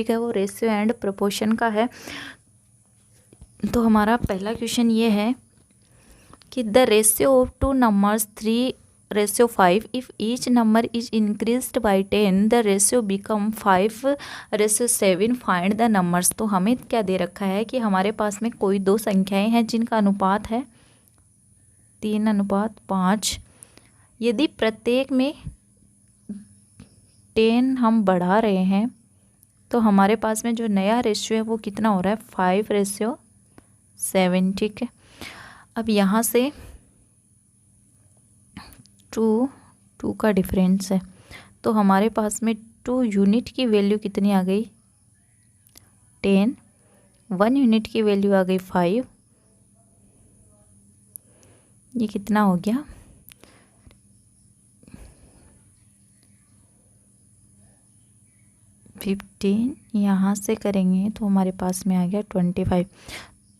Topic है वो ratio and proportion का है। तो हमारा पहला क्वेश्चन ये है कि the ratio of two numbers 3:5 if each number is increased by 10 the ratio become 5:7 find the numbers. तो हमें क्या दे रखा है कि हमारे पास में कोई दो संख्याएं हैं जिनका अनुपात है 3:5। यदि प्रत्येक में 10 हम बढ़ा रहे हैं तो हमारे पास में जो नया रेशियो है वो कितना हो रहा है 5:7। ठीक है, अब यहाँ से 2 का डिफरेंस है तो हमारे पास में 2 यूनिट की वैल्यू कितनी आ गई 10, 1 यूनिट की वैल्यू आ गई 5। ये कितना हो गया 15। यहाँ से करेंगे तो हमारे पास में आ गया 25।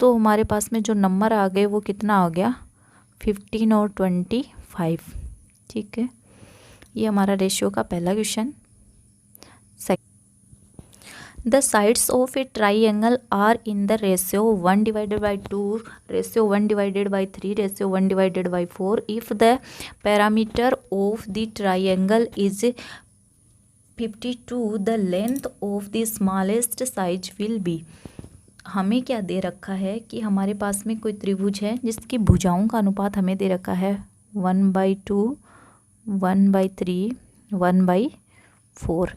तो हमारे पास में जो नंबर आ गए वो कितना आ गया 15 और 25। ठीक है, ये हमारा रेशियो का पहला question. The sides of a triangle are in the ratio 1/2, ratio 1/3, ratio 1/4 if the parameter of the triangle is 52 the length of the smallest size will be. हमें क्या दे रखा है कि हमारे पास में कोई त्रिभुज है जिसकी भुजाओं का अनुपात हमें दे रखा है 1/2, 1/3, 1/4।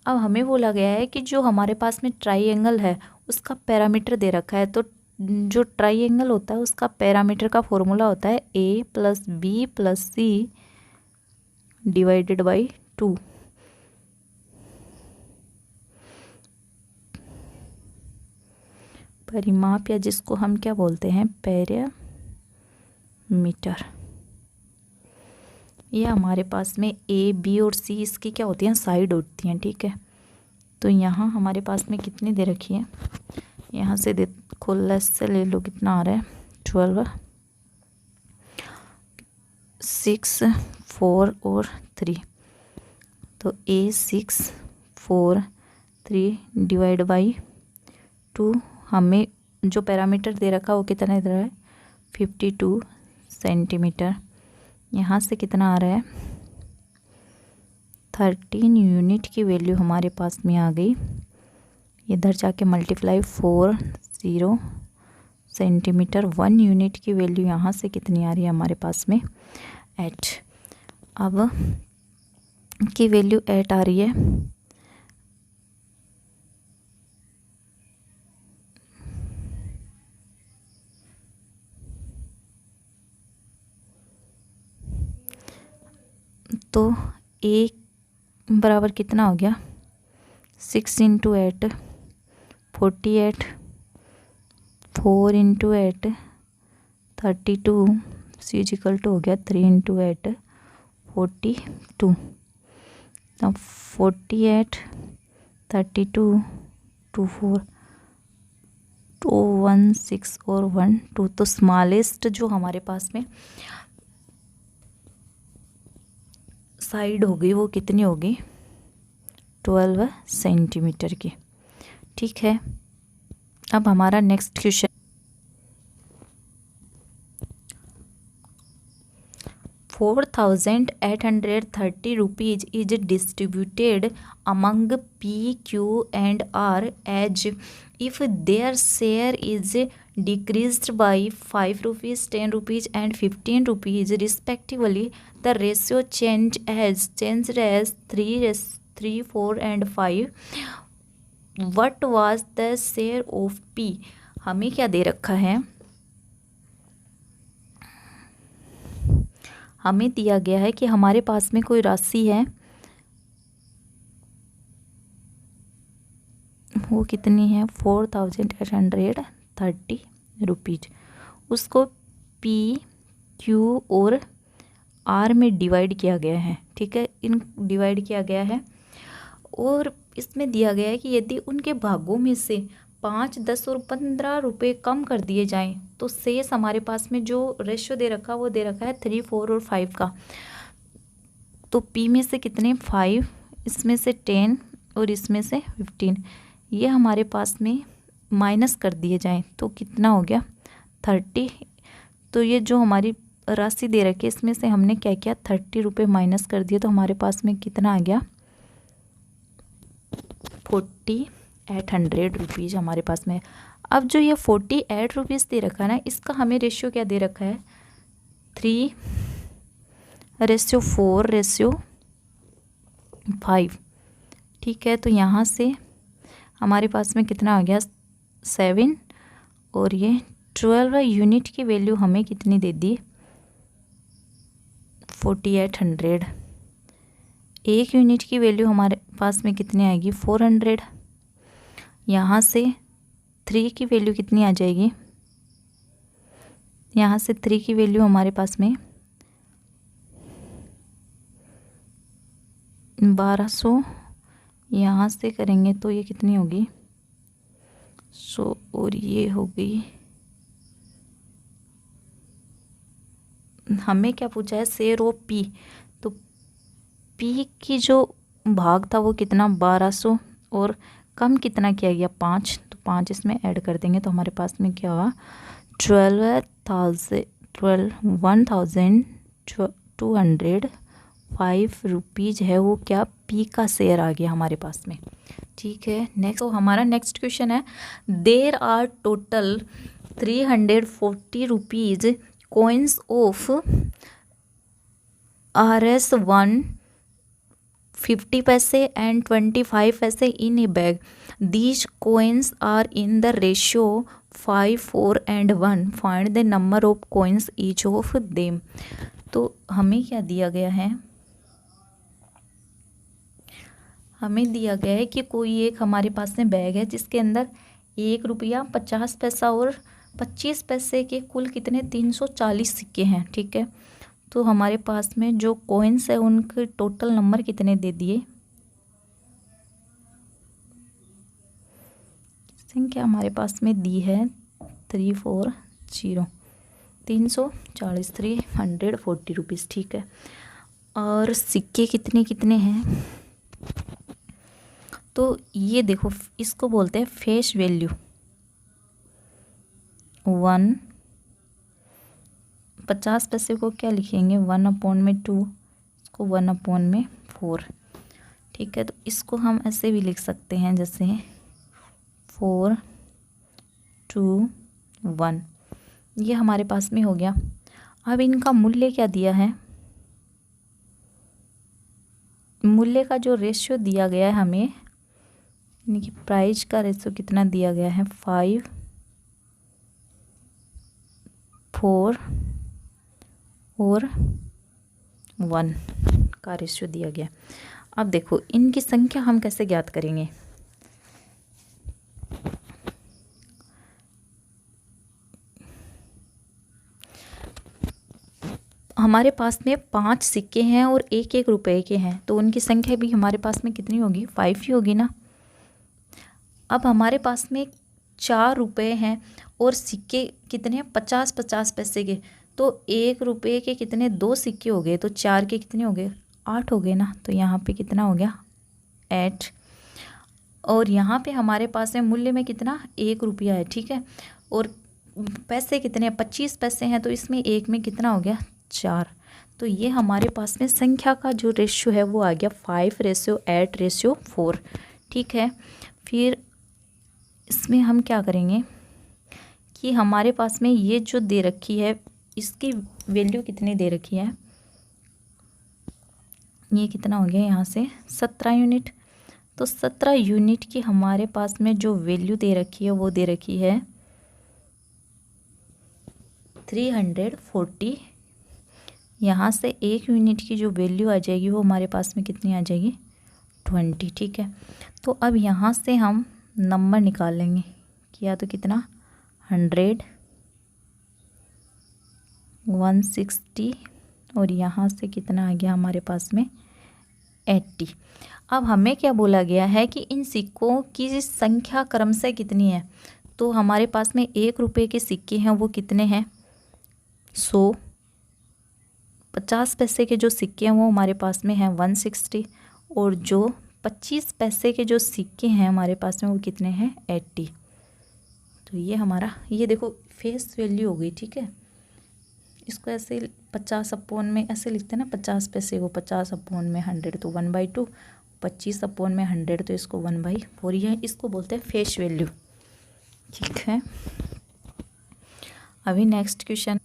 अब हमें बोला गया है कि जो हमारे पास में ट्राइंगल है उसका पैरामीटर दे रखा है। तो जो ट्राइंगल होता है उसका पैरामीटर का फॉर्मूला होता है A+B+C/2। परिमाप या जिसको हम क्या बोलते हैं पैरामीटर। ये हमारे पास में A, B और C इसकी क्या होती हैं साइड होती हैं। ठीक है, तो यहाँ हमारे पास में कितनी दे रखी है, यहाँ से देखो लेस से ले लो कितना आ रहा है 12, 6, 4 और 3। तो A6, 4, 3 /2। हमें जो पैरामीटर दे रखा वो कितना दे रहा है 52 सेंटीमीटर। यहाँ से कितना आ रहा है 13 यूनिट की वैल्यू हमारे पास में आ गई। इधर जाके मल्टीप्लाई 40 सेंटीमीटर। 1 यूनिट की वैल्यू यहाँ से कितनी आ रही है हमारे पास में 8। अब की वैल्यू 8 आ रही है। तो A बराबर कितना हो गया 6 × 8 48, 4 × 8 32, C= हो गया 3 × 8 42। अब 48, 32, 24, 2, 1, 6 और 1, 2। तो स्मॉलेस्ट जो हमारे पास में साइड होगी वो कितनी होगी 12 सेंटीमीटर की। ठीक है, अब हमारा next question 4,830 rupees is distributed among P, Q and R as if their share is decreased by 5 rupees, 10 rupees and 15 rupees respectively. The ratio changed as 3, 4 and 5. What was the share of P? हमें क्या दे रखा है, हमें दिया गया है कि हमारे पास में कोई राशि है वो कितनी है 4,830 रुपीज। उसको P, Q और R में डिवाइड किया गया है। ठीक है, इन डिवाइड किया गया है और इसमें दिया गया है कि यदि उनके भागों में से 5, 10 और 15 रुपये कम कर दिए जाएं तो शेष हमारे पास में जो रेशियो दे रखा वो दे रखा है 3, 4 और 5 का। तो P में से कितने 5, इसमें से 10 और इसमें से 15। ये हमारे पास में माइनस कर दिए जाएं तो कितना हो गया 30। तो ये जो हमारी राशि दे रखी है इसमें से हमने क्या किया 30 रुपये माइनस कर दिए, तो हमारे पास में कितना आ गया 4800 रुपीज़ हमारे पास में। अब जो ये 48 रुपीज़ दे रखा है ना, इसका हमें रेशियो क्या दे रखा है 3:4:5। ठीक है, तो यहाँ से हमारे पास में कितना आ गया 7 और ये 12 यूनिट की वैल्यू हमें कितनी दे दी 4800। एक यूनिट की वैल्यू हमारे पास में कितनी आएगी 400। यहाँ से 3 की वैल्यू कितनी आ जाएगी, यहाँ से 3 की वैल्यू हमारे पास में 1200। यहाँ से करेंगे तो ये कितनी होगी 100 और ये होगी, हमें क्या पूछा है शेयर ऑफ पी, तो पी की जो भाग था वो कितना 1200 और कम कितना किया गया 5, तो 5 इसमें ऐड कर देंगे तो हमारे पास में क्या हुआ 12,205 रुपीज़ है वो क्या पी का शेयर आ गया हमारे पास में। ठीक है, नेक्स्ट तो हमारा नेक्स्ट क्वेश्चन है there are total 340 rupees coins of RS1 50 पैसे and 25 पैसे in a bag. These coins are in the ratio 5, 4 and 1. Find the number of coins each of them. तो हमें क्या दिया गया है, हमें दिया गया है कि कोई एक हमारे पास में बैग है जिसके अंदर 1 रुपया 50 पैसा और 25 पैसे के कुल कितने 340 सिक्के हैं। ठीक है, तो हमारे पास में जो कॉइन्स है उनके टोटल नंबर कितने दे दिए, संख्या हमारे पास में दी है 340 340 रुपीज़। ठीक है, और सिक्के कितने कितने हैं, तो ये देखो इसको बोलते हैं फेस वैल्यू 1। 50 पैसे को क्या लिखेंगे 1/2, इसको 1/4। ठीक है, तो इसको हम ऐसे भी लिख सकते हैं जैसे 4, 2, 1। ये हमारे पास में हो गया। अब इनका मूल्य क्या दिया है, मूल्य का जो रेशियो दिया गया है हमें, यानी कि प्राइस का रेशियो कितना दिया गया है 5, 4 और 1 का रेशियो दिया गया। अब देखो इनकी संख्या हम कैसे ज्ञात करेंगे, हमारे पास में 5 सिक्के हैं और 1-1 रुपए के हैं, तो उनकी संख्या भी हमारे पास में कितनी होगी 5 ही होगी ना। अब हमारे पास में 4 रुपए हैं और सिक्के कितने हैं 50-50 पैसे के, तो 1 रुपये के कितने 2 सिक्के हो गए, तो 4 के कितने हो गए 8 हो गए ना। तो यहाँ पे कितना हो गया 8, और यहाँ पे हमारे पास में मूल्य में कितना 1 रुपया है। ठीक है, और पैसे कितने 25 पैसे हैं, तो इसमें एक में कितना हो गया 4। तो ये हमारे पास में संख्या का जो रेशियो है वो आ गया 5:8:4। ठीक है, फिर इसमें हम क्या करेंगे कि हमारे पास में ये जो दे रखी है इसकी वैल्यू कितनी दे रखी है, ये कितना हो गया यहाँ से 17 यूनिट। तो 17 यूनिट की हमारे पास में जो वैल्यू दे रखी है वो दे रखी है 340। यहाँ से 1 यूनिट की जो वैल्यू आ जाएगी वो हमारे पास में कितनी आ जाएगी 20। ठीक है, तो अब यहाँ से हम नंबर निकाल लेंगे कि या तो कितना 100, 160 और यहाँ से कितना आ गया हमारे पास में 80। अब हमें क्या बोला गया है कि इन सिक्कों की संख्या क्रमशः कितनी है, तो हमारे पास में 1 रुपये के सिक्के हैं वो कितने हैं 100, 50 पैसे के जो सिक्के हैं वो हमारे पास में हैं 160, और जो 25 पैसे के जो सिक्के हैं हमारे पास में वो कितने हैं 80। तो ये हमारा, ये देखो फेस वैल्यू हो गई, ठीक है। इसको ऐसे 50 अपॉन में ऐसे लिखते हैं ना, 50 पैसे को 50 अपॉन में 100 तो 1/2, 25 अपॉन में 100 तो इसको 1/4, ये इसको बोलते हैं फेस वैल्यू, ठीक है। अभी next question,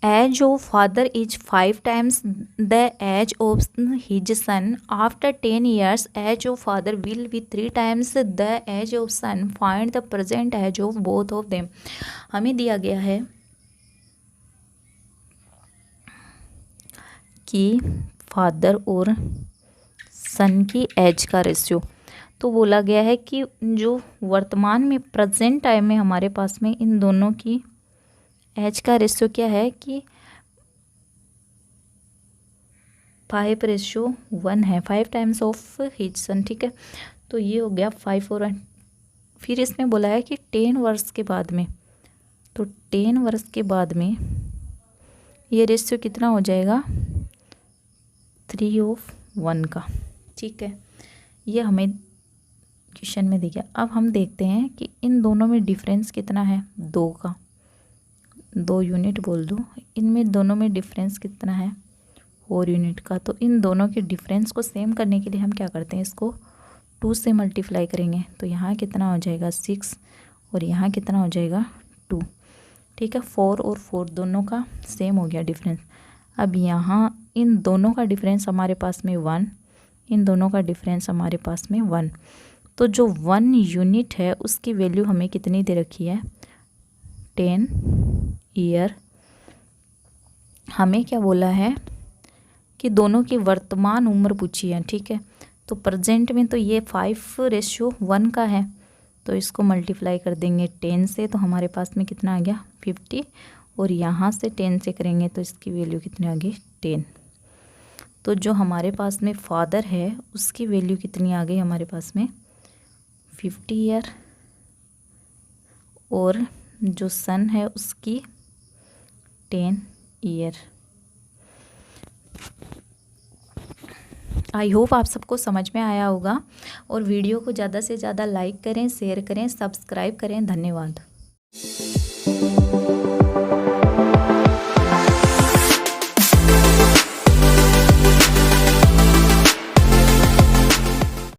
age of father is 5 times the age of his son, after 10 years age of father will be 3 times the age of son, find the present age of both of them. हमें दिया गया है कि father और सन की as का ratio, तो बोला गया है कि जो वर्तमान में प्रेजेंट टाइम में हमारे पास में इन दोनों की एज का रेशियो क्या है कि 5:1 है, 5 times ऑफ हिज सन, ठीक है। तो ये हो गया 5 और 1। फिर इसमें बोला है कि 10 वर्ष के बाद में, तो 10 वर्ष के बाद में ये रेशियो कितना हो जाएगा 3:1 का, ठीक है। ये हमें क्वेश्चन में दिया। अब हम देखते हैं कि इन दोनों में डिफरेंस कितना है 2 का, 2 यूनिट बोल दूँ, इनमें दोनों में डिफरेंस कितना है 4 यूनिट का। तो इन दोनों के डिफरेंस को सेम करने के लिए हम क्या करते हैं, इसको 2 से मल्टीप्लाई करेंगे, तो यहाँ कितना हो जाएगा 6 और यहाँ कितना हो जाएगा 2, ठीक है। 4 और 4 दोनों का सेम हो गया डिफरेंस। अब यहाँ इन दोनों का डिफरेंस हमारे पास में 1, इन दोनों का डिफरेंस हमारे पास में 1, तो जो 1 यूनिट है उसकी वैल्यू हमें कितनी दे रखी है 10 ईयर। हमें क्या बोला है कि दोनों की वर्तमान उम्र पूछी है, ठीक है। तो प्रेजेंट में तो ये 5:1 का है, तो इसको मल्टीप्लाई कर देंगे 10 से, तो हमारे पास में कितना आ गया 50, और यहाँ से 10 से करेंगे तो इसकी वैल्यू कितनी आ गई 10। तो जो हमारे पास में फादर है उसकी वैल्यू कितनी आ गई हमारे पास में 50 ईयर, और जो सन है उसकी 10 ईयर। आई होप आप सबको समझ में आया होगा, और वीडियो को ज़्यादा से ज़्यादा लाइक करें, शेयर करें, सब्सक्राइब करें। धन्यवाद।